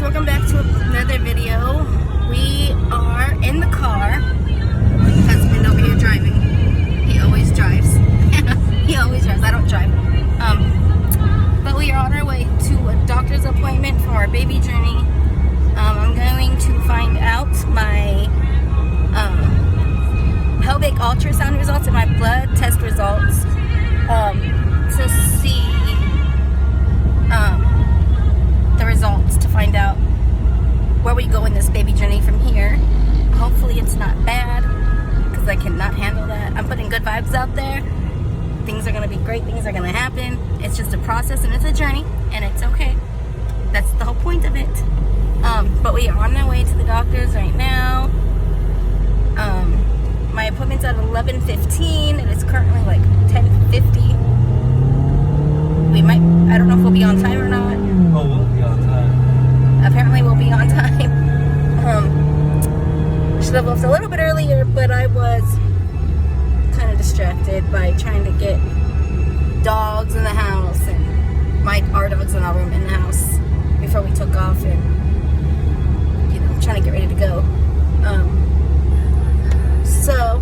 guys, welcome back to another video. We are in the car. My husband over here driving. He always drives. He always drives. I don't drive. But we are on our way to a doctor's appointment for our baby journey. I'm going to find out my pelvic ultrasound results and my blood test results to see the results, to find out where we go in this baby journey from here. Hopefully it's not bad, because I cannot handle that. I'm putting good vibes out there. Things are going to be great. Things are going to happen. It's just a process and it's a journey, and it's okay. That's the whole point of it. But we are on our way to the doctor's right now. My appointment's at 11:15. It is currently like 10:50. We might, I don't know if we'll be on time or not. Oh, we'll be on time. Apparently we'll be on time. Should have left a little bit earlier, but I was kind of distracted by trying to get dogs in the house and our dogs in our room in the house before we took off, and trying to get ready to go. So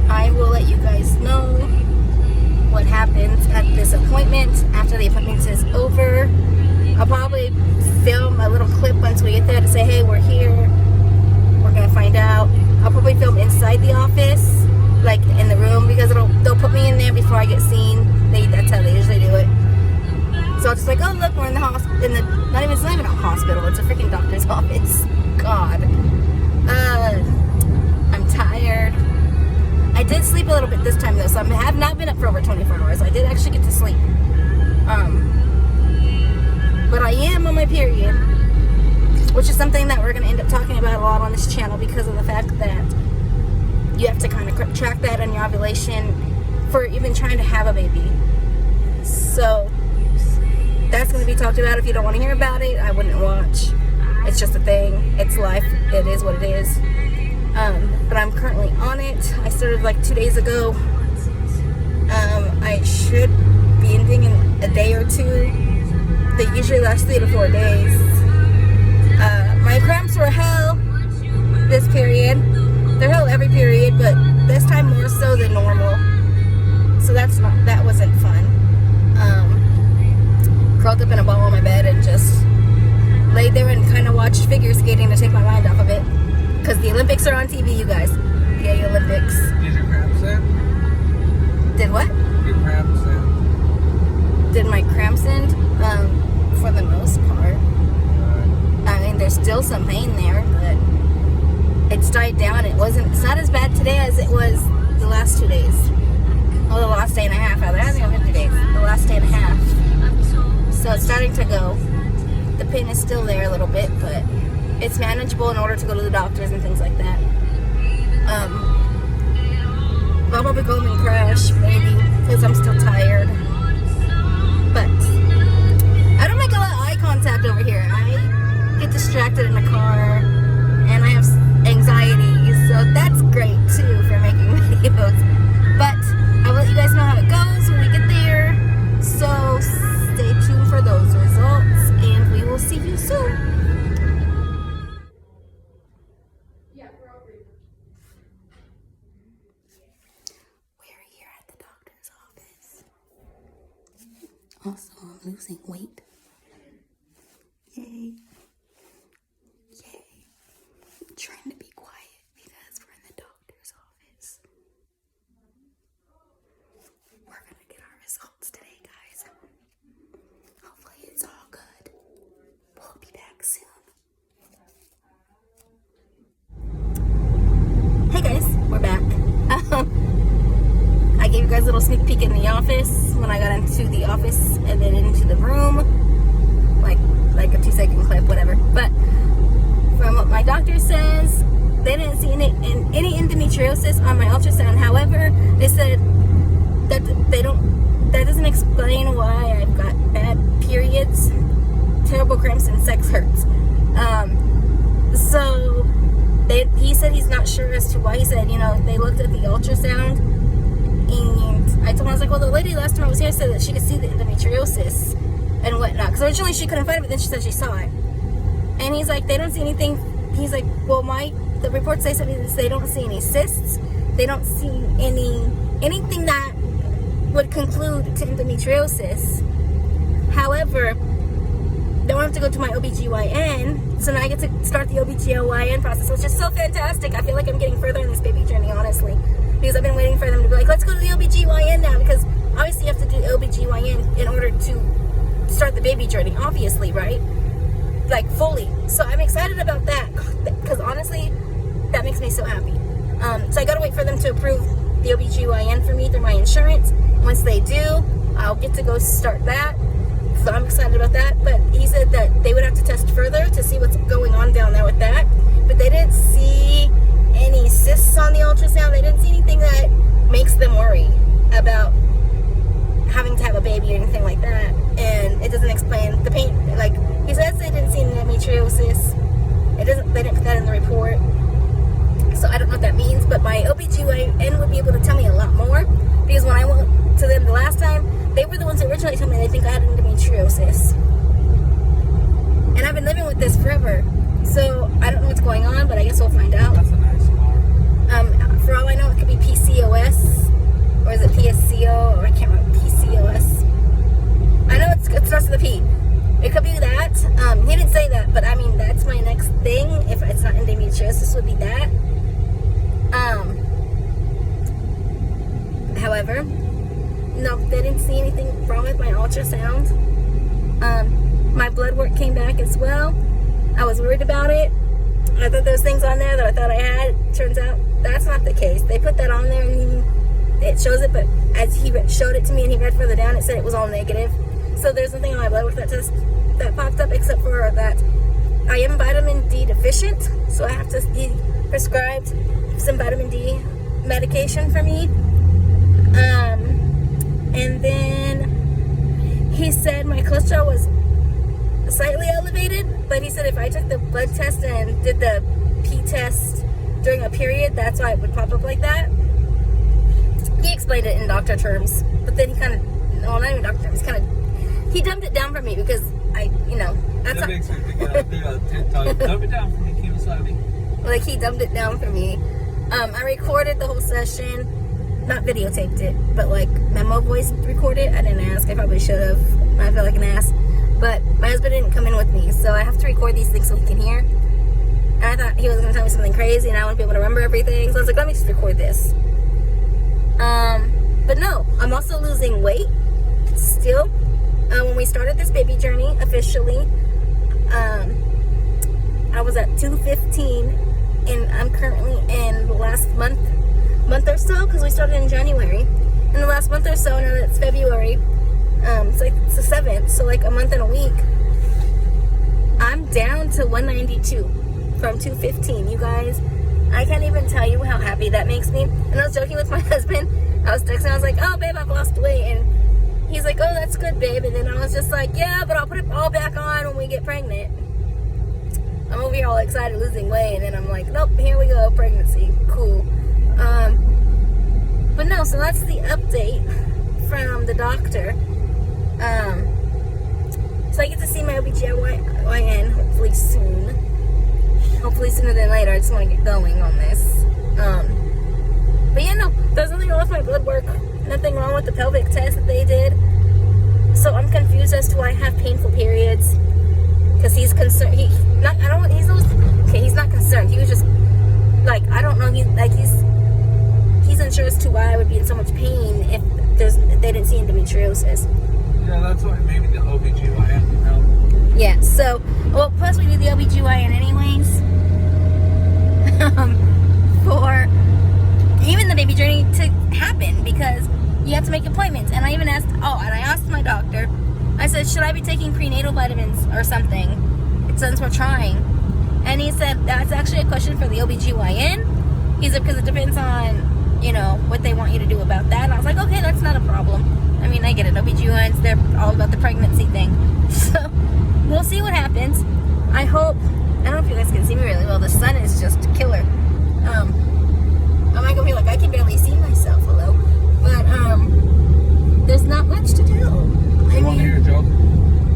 I will let you guys know what happens at this appointment after the appointment is over. I'll probably film a little clip once we get there to say, hey, we're here, we're gonna find out. I'll probably film inside the office, like in the room, because they'll put me in there before I get seen. That's how they usually do it. So I'll just like, oh look, we're in the hospital. It's not even a hospital, it's a freaking doctor's office. God. I'm tired. I did sleep a little bit this time though, so I have not been up for over 24 hours. I did actually get to sleep. But I am on my period, which is something that we're going to end up talking about a lot on this channel, because of the fact that you have to kind of track that on your ovulation for even trying to have a baby. So that's going to be talked about. If you don't want to hear about it, I wouldn't watch. It's just a thing. It's life. It is what it is. But I'm currently on it. I started like 2 days ago. I should be ending in a day or two. They usually last 3 to 4 days. My cramps were hell this period. They're hell every period, but this time more so than normal. So that wasn't fun. Curled up in a ball on my bed and just laid there and kind of watched figure skating to take my mind off of it. Because the Olympics are on TV, you guys. Yay, Olympics. Did your cramps end? Did what? Your cramps end? Did my cramps end? For the most part. I mean, there's still some pain there, but it's died down. It's not as bad today as it was the last 2 days. Well, the last day and a half. Rather, I haven't even been 2 days. The last day and a half. So it's starting to go. The pain is still there a little bit, but it's manageable in order to go to the doctors and things like that. I'll probably go home and crash, maybe, because I'm still tired. But I don't make a lot of eye contact over here. I get distracted in the car, and I have anxiety, so that's great too for making videos. But I'll let you guys know how it goes when we get there. So stay tuned for those results, and we will see you soon. Also, I'm losing weight. Yay. Yay. I'm trying to be quiet because we're in the doctor's office. We're going to get our results today, guys. Hopefully it's all good. We'll be back soon. Hey guys, we're back. I gave you guys a little sneak peek in the office when I got into the office and then into the room, like a 2-second clip, whatever. But from what my doctor says, they didn't see any endometriosis on my ultrasound. However, they said that that doesn't explain why I've got bad periods, terrible cramps, and sex hurts. So he said he's not sure as to why. He said, they looked at the ultrasound. And I told him, I was like, well, the lady last time I was here said that she could see the endometriosis and whatnot. Because originally she couldn't find it, but then she said she saw it. And he's like, they don't see anything. He's like, well, the reports say something. They don't see any cysts. They don't see anything that would conclude to endometriosis. However, then I have to go to my OBGYN. So now I get to start the OBGYN process, which is so fantastic. I feel like I'm getting further in this baby journey, honestly. Because I've been waiting for them to be like, let's go to the OBGYN now. Because obviously you have to do OBGYN in order to start the baby journey, obviously, right? Like fully. So I'm excited about that because honestly that makes me so happy. So I gotta wait for them to approve the OBGYN for me through my insurance. Once they do, I'll get to go start that. So I'm excited about that. But he said that they would have to test further to see what's going on down there with that. But they didn't see any cysts on the ultrasound. They didn't see anything that makes them worry about having to have a baby or anything like that. And it doesn't explain the pain. Like he says they didn't see endometriosis. They didn't put that in the report. So I don't know what that means, but my OBGYN would be able to tell me a lot more, because when I went to them the last time, they were the ones that originally told me they think I had endometriosis. And I've been living with this forever. So I don't know what's going on, but I guess we'll find out. That's a nice car. For all I know, it could be PCOS, or is it PSCO, or I can't remember, PCOS. I know it starts with a P. It could be that. He didn't say that, but I mean, that's my next thing. If it's not endometriosis, would be that. However, no, they didn't see anything wrong with my ultrasound. My blood work came back as well. I was worried about it. I thought there was things on there that I thought I had. Turns out that's not the case. They put that on there and it shows it, but as he showed it to me and he read further down, it said it was all negative. So there's nothing on my blood work that popped up except for that I am vitamin D deficient. So I have to, he prescribed some vitamin D medication for me. And then he said my cholesterol was slightly elevated, but he said if I took the blood test and did the P test during a period, that's why it would pop up like that. He explained it in doctor terms, but then he kind of, well, not even doctor terms, he dumbed it down for me because that's that makes me think dumb it down for me, Kimasabi. Like he dumbed it down for me. I recorded the whole session, not videotaped it, but like memo voice recorded. I didn't ask. I probably should have. I feel like an ass. But my husband didn't come in with me, so I have to record these things so he can hear. And I thought he was going to tell me something crazy and I wouldn't be able to remember everything. So I was like, let me just record this. But no, I'm also losing weight still. When we started this baby journey officially, I was at 215, and I'm currently in the last month or so, because we started in January. In the last month or so, now that it's February, it's the 7th, so like a month and a week, I'm down to 192 from 215. You guys, I can't even tell you how happy that makes me. And I was joking with my husband. I was texting, I was like, oh babe, I've lost weight, and he's like, oh, that's good, babe. And then I was just like, yeah, but I'll put it all back on when we get pregnant. I'm over here all excited losing weight, and then I'm like, nope, here we go, pregnancy, cool. But no, so that's the update from the doctor. So I get to see my OBGYN hopefully soon. Hopefully sooner than later. I just want to get going on this. But yeah, no, there's nothing wrong with my blood work. Nothing wrong with the pelvic test that they did. So I'm confused as to why I have painful periods. Because he's concerned. He's not concerned. He was just like, I don't know. He's unsure as to why I would be in so much pain if they didn't see endometriosis. Yeah, that's why maybe the OBGYN would help. Yeah, so, well, plus we do the OBGYN anyways. For even the baby journey to happen, because you have to make appointments. And I even asked, and I asked my doctor, I said, should I be taking prenatal vitamins or something since we're trying? And he said, that's actually a question for the OBGYN. He said, because it depends on, what they want you to do about that. And I was like, okay, that's not a problem. I mean, I get it. OBGYNs, they're all about the pregnancy thing. So, we'll see what happens. I hope, I don't know if you guys can see me really well. The sun is just killer. I might go be like, I can barely see myself, hello. But, there's not much to do. You want to hear a joke?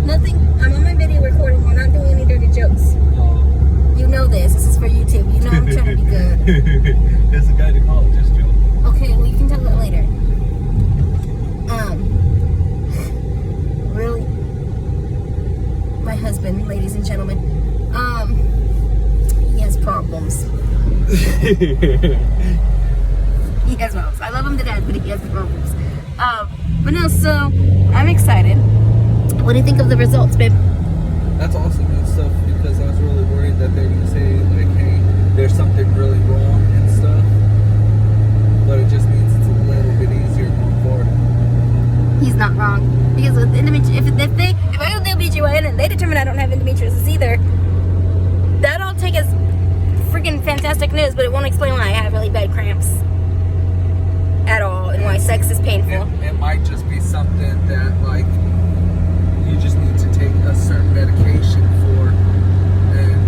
Nothing. I'm on my video recording. We're not doing any dirty jokes. trying to be good. There's a gynecologist, Joe. Okay, well you can tell that later. Really, my husband, ladies and gentlemen, he has problems. He has problems. I love him to death, but he has problems. But no, so I'm excited. What do you think of the results, babe? That's awesome and stuff, because I was really worried that they were gonna say like, hey, there's something really wrong and stuff. But it just means it's a little bit easier going forward. He's not wrong. Because with if I go to the OBGYN and they determine I don't have endometriosis either, that'll take as freaking fantastic news, but it won't explain why I have really bad cramps at all and why sex is painful. It might just be something that like you just need to take a certain medication for, and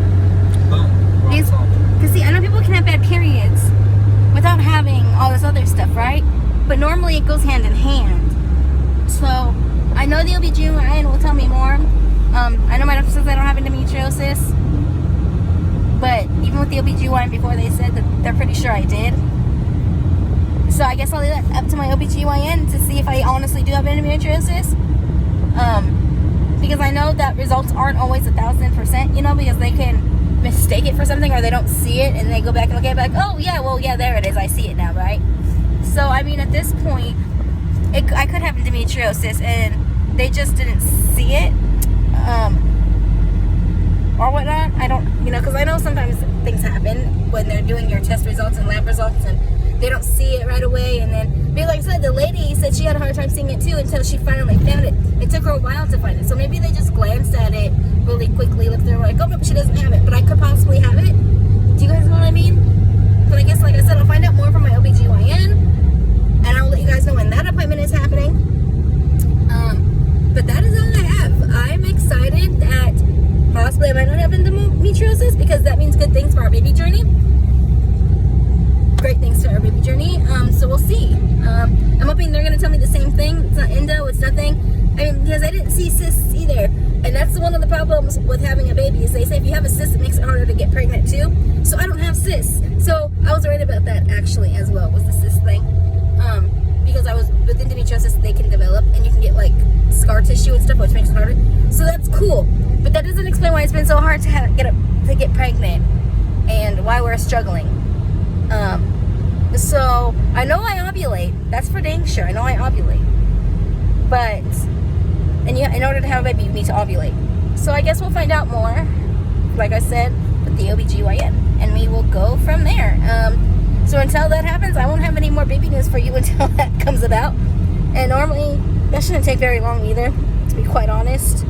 boom, problem solved. Because see, I know people can have bad periods without having all this other stuff, right? But normally it goes hand in hand. So I know the OBGYN will tell me more. I know my doctor says I don't have endometriosis, but even with the OBGYN before, they said that they're pretty sure I did. So I guess I'll leave that up to my OBGYN to see if I honestly do have endometriosis. Because I know that results aren't always 1,000%, you know, because they can mistake it for something or they don't see it and they go back and look at it like, oh yeah, well yeah, there it is, I see it now, right? So I mean, at this point, I could have endometriosis and they just didn't see it, or whatnot. I don't, you know, because I know sometimes things happen when they're doing your test results and lab results and they don't see it right away, and then, maybe like I said, the lady said she had a hard time seeing it too until she finally found it. It took her a while to find it, so maybe they just glanced at it really quickly, looked through, like, oh, maybe she doesn't have it, but I could possibly have it. Do you guys know what I mean? But I guess, like I said, I'll find out more from my OBGYN, and I'll let you guys know when that appointment is happening. But that is all I have. I'm excited that possibly I might not have endometriosis, because that means good things for our baby journey. Great things to our baby journey. So we'll see. I'm hoping they're going to tell me the same thing. It's not endo, it's nothing. I mean, because I didn't see cysts either. And that's one of the problems with having a baby, is they say if you have a cyst, it makes it harder to get pregnant too. So I don't have cysts. So I was worried about that actually as well, was the cyst thing. Because I was, with endometriosis, they can develop and you can get like scar tissue and stuff, which makes it harder. So that's cool. But that doesn't explain why it's been so hard to get pregnant and why we're struggling. So I know I ovulate. That's for dang sure. I know I ovulate. But, and in order to have a baby, you need to ovulate. So I guess we'll find out more, like I said, with the OBGYN. And we will go from there. So until that happens, I won't have any more baby news for you until that comes about. And normally, that shouldn't take very long either, to be quite honest.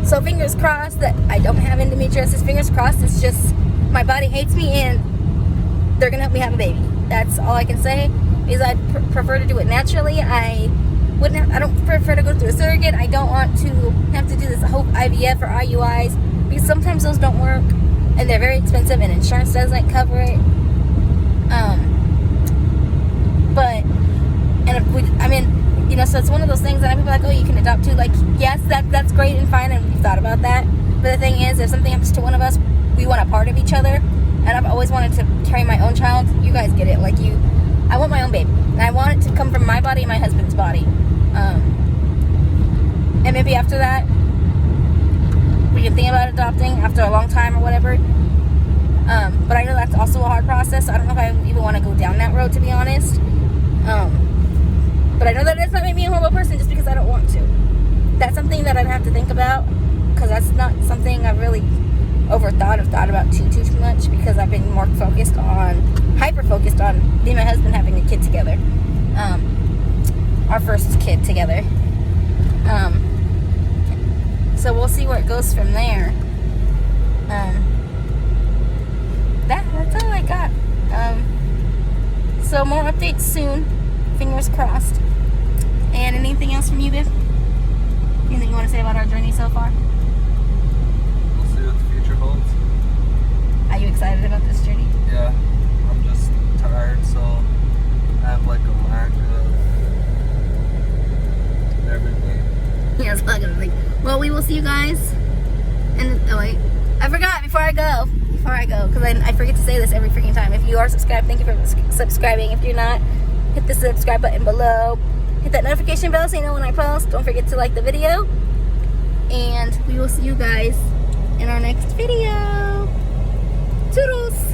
So fingers crossed that I don't have endometriosis. Fingers crossed it's just my body hates me and they're going to help me have a baby. That's all I can say, is I prefer to do it naturally. I don't prefer to go through a surrogate. I don't want to have to do this whole IVF or IUIs, because sometimes those don't work and they're very expensive and insurance doesn't cover it. So it's one of those things that people are like, oh, you can adopt too. Like, yes, that's great and fine, and we've thought about that. But the thing is, if something happens to one of us, we want a part of each other. And I've always wanted to carry my own child. You guys get it. Like, I want my own baby. And I want it to come from my body and my husband's body. And maybe after that, we can think about adopting after a long time or whatever. But I know that's also a hard process. So I don't know if I even want to go down that road, to be honest. But I know that does not make me a horrible person just because I don't want to. That's something that I'd have to think about, because that's not something I've really thought about too much, because I've been more hyper-focused on me and my husband having a kid together. Our first kid together. So we'll see where it goes from there. That's all I got. So more updates soon. Fingers crossed. And anything else from you, babe? Anything you want to say about our journey so far? We'll see what the future holds. Are you excited about this journey? Yeah. I'm just tired, so I have like a lack of everything. Yeah, it's not gonna think. Well, we will see you guys. And oh wait. I go, because I forget to say this every freaking time. If you are subscribed, thank you for subscribing. If you're not, hit the subscribe button below. Hit that notification bell so you know when I post. Don't forget to like the video. And we will see you guys in our next video. Toodles!